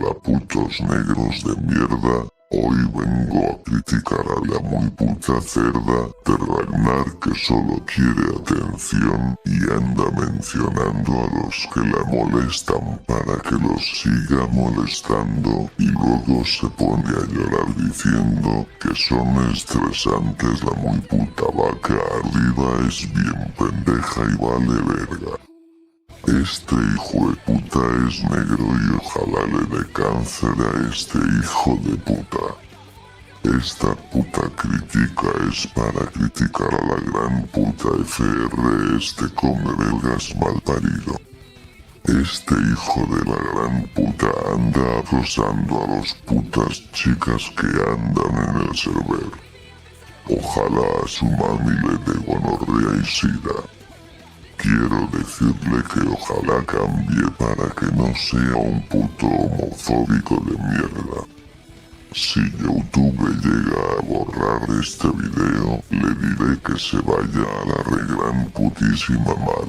Hola putos negros de mierda, hoy vengo a criticar a la muy puta cerda de Ragnar que solo quiere atención y anda mencionando a los que la molestan para que los siga molestando y luego se pone a llorar diciendo que son estresantes. La muy puta vaca arriba es bien pendeja y vale verga. Este hijo de puta es negro y ojalá le dé cáncer a este hijo de puta. Esta puta crítica es para criticar a la gran puta FR, este come belgas mal parido. Este hijo de la gran puta anda acosando a los putas chicas que andan en el server. Ojalá a su mami le dé gonorrea y sida. Quiero decirle que ojalá cambie para que no sea un puto homofóbico de mierda. Si YouTube llega a borrar este video, le diré que se vaya a la re gran putísima madre.